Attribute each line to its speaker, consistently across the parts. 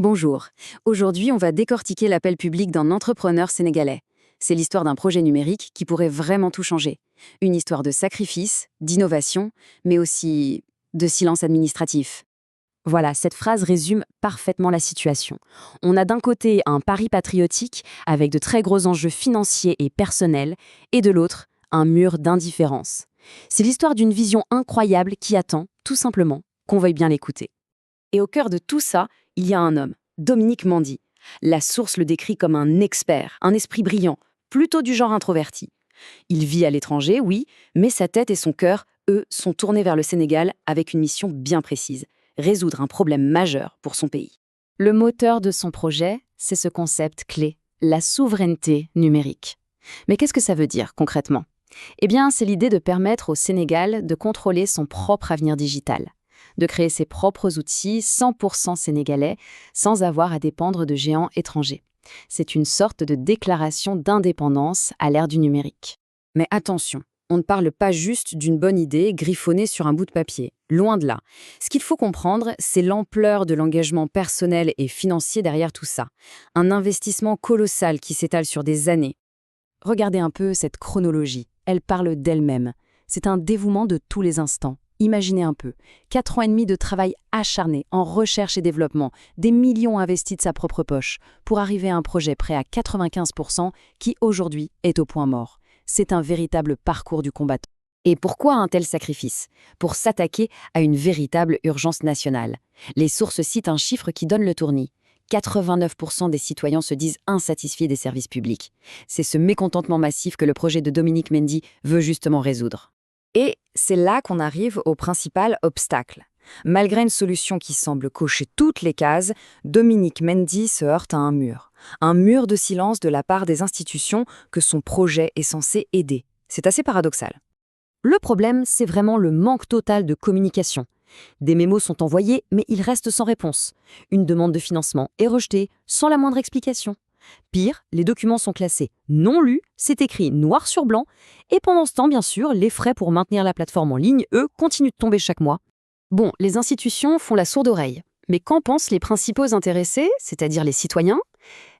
Speaker 1: Bonjour. Aujourd'hui, on va décortiquer l'appel public d'un entrepreneur sénégalais. C'est l'histoire d'un projet numérique qui pourrait vraiment tout changer. Une histoire de sacrifice, d'innovation, mais aussi de silence administratif. Voilà, cette phrase résume parfaitement la situation. On a d'un côté un pari patriotique avec de très gros enjeux financiers et personnels, et de l'autre, un mur d'indifférence. C'est l'histoire d'une vision incroyable qui attend, tout simplement, qu'on veuille bien l'écouter. Et au cœur de tout ça, il y a un homme, Dominique Mendy. La source le décrit comme un expert, un esprit brillant, plutôt du genre introverti. Il vit à l'étranger, oui, mais sa tête et son cœur, eux, sont tournés vers le Sénégal avec une mission bien précise, résoudre un problème majeur pour son pays. Le moteur de son projet, c'est ce concept clé, la souveraineté numérique. Mais qu'est-ce que ça veut dire concrètement? Eh bien, c'est l'idée de permettre au Sénégal de contrôler son propre avenir digital, de créer ses propres outils 100% sénégalais sans avoir à dépendre de géants étrangers. C'est une sorte de déclaration d'indépendance à l'ère du numérique. Mais attention, on ne parle pas juste d'une bonne idée griffonnée sur un bout de papier. Loin de là. Ce qu'il faut comprendre, c'est l'ampleur de l'engagement personnel et financier derrière tout ça. Un investissement colossal qui s'étale sur des années. Regardez un peu cette chronologie. Elle parle d'elle-même. C'est un dévouement de tous les instants. Imaginez un peu, 4 ans et demi de travail acharné en recherche et développement, des millions investis de sa propre poche, pour arriver à un projet prêt à 95% qui, aujourd'hui, est au point mort. C'est un véritable parcours du combattant. Et pourquoi un tel sacrifice? Pour s'attaquer à une véritable urgence nationale. Les sources citent un chiffre qui donne le tournis. 89% des citoyens se disent insatisfaits des services publics. C'est ce mécontentement massif que le projet de Dominique Mendy veut justement résoudre. Et c'est là qu'on arrive au principal obstacle. Malgré une solution qui semble cocher toutes les cases, Dominique Mendy se heurte à un mur. Un mur de silence de la part des institutions que son projet est censé aider. C'est assez paradoxal. Le problème, c'est vraiment le manque total de communication. Des mémos sont envoyés, mais ils restent sans réponse. Une demande de financement est rejetée, sans la moindre explication. Pire, les documents sont classés non lus, c'est écrit noir sur blanc, et pendant ce temps, bien sûr, les frais pour maintenir la plateforme en ligne, eux, continuent de tomber chaque mois. Bon, les institutions font la sourde oreille. Mais qu'en pensent les principaux intéressés, c'est-à-dire les citoyens?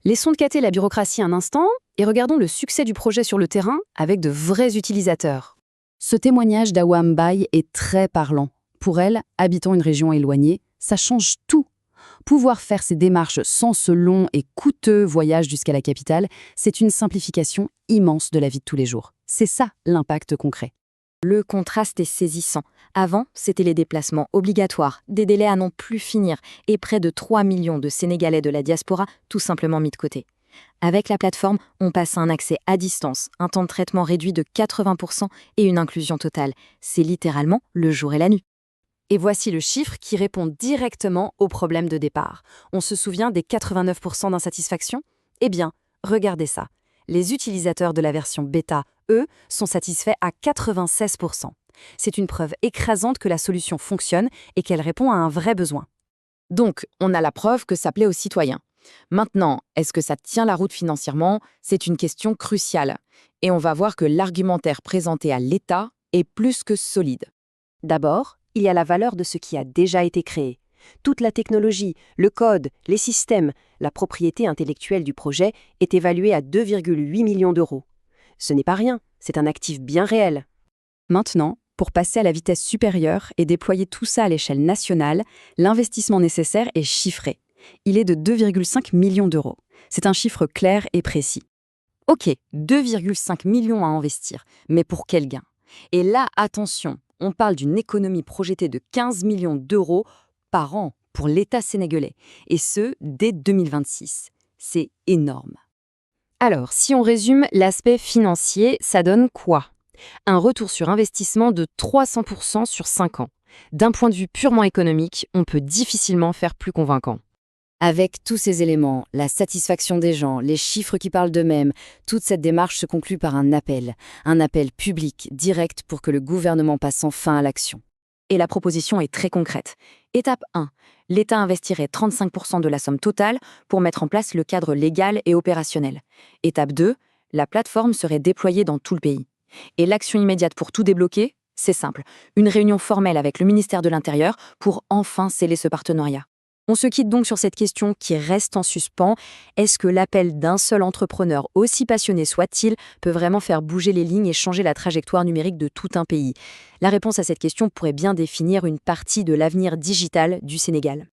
Speaker 1: Laissons de cater la bureaucratie un instant et regardons le succès du projet sur le terrain avec de vrais utilisateurs. Ce témoignage d'Awa Mbaye est très parlant. Pour elle, habitant une région éloignée, ça change tout. Pouvoir faire ces démarches sans ce long et coûteux voyage jusqu'à la capitale, c'est une simplification immense de la vie de tous les jours. C'est ça l'impact concret. Le contraste est saisissant. Avant, c'était les déplacements obligatoires, des délais à n'en plus finir, et près de 3 millions de Sénégalais de la diaspora tout simplement mis de côté. Avec la plateforme, on passe à un accès à distance, un temps de traitement réduit de 80% et une inclusion totale. C'est littéralement le jour et la nuit. Et voici le chiffre qui répond directement au problème de départ. On se souvient des 89% d'insatisfaction? Eh bien, regardez ça. Les utilisateurs de la version bêta, eux, sont satisfaits à 96%. C'est une preuve écrasante que la solution fonctionne et qu'elle répond à un vrai besoin. Donc, on a la preuve que ça plaît aux citoyens. Maintenant, est-ce que ça tient la route financièrement? C'est une question cruciale. Et on va voir que l'argumentaire présenté à l'État est plus que solide. D'abord, il y a la valeur de ce qui a déjà été créé. Toute la technologie, le code, les systèmes, la propriété intellectuelle du projet est évaluée à 2,8 millions d'euros. Ce n'est pas rien, c'est un actif bien réel. Maintenant, pour passer à la vitesse supérieure et déployer tout ça à l'échelle nationale, l'investissement nécessaire est chiffré. Il est de 2,5 millions d'euros. C'est un chiffre clair et précis. Ok, 2,5 millions à investir, mais pour quel gain? Et là, attention, on parle d'une économie projetée de 15 millions d'euros par an pour l'État sénégalais, et ce, dès 2026. C'est énorme. Alors, si on résume l'aspect financier, ça donne quoi? Un retour sur investissement de 300% sur 5 ans. D'un point de vue purement économique, on peut difficilement faire plus convaincant. Avec tous ces éléments, la satisfaction des gens, les chiffres qui parlent d'eux-mêmes, toute cette démarche se conclut par un appel public, direct pour que le gouvernement passe enfin à l'action. Et la proposition est très concrète. Étape 1. L'État investirait 35% de la somme totale pour mettre en place le cadre légal et opérationnel. Étape 2. La plateforme serait déployée dans tout le pays. Et l'action immédiate pour tout débloquer, c'est simple. Une réunion formelle avec le ministère de l'Intérieur pour enfin sceller ce partenariat.
Speaker 2: On se quitte donc sur cette question qui reste en suspens. Est-ce que l'appel d'un seul entrepreneur, aussi passionné soit-il, peut vraiment faire bouger les lignes et changer la trajectoire numérique de tout un pays? La réponse à cette question pourrait bien définir une partie de l'avenir digital du Sénégal.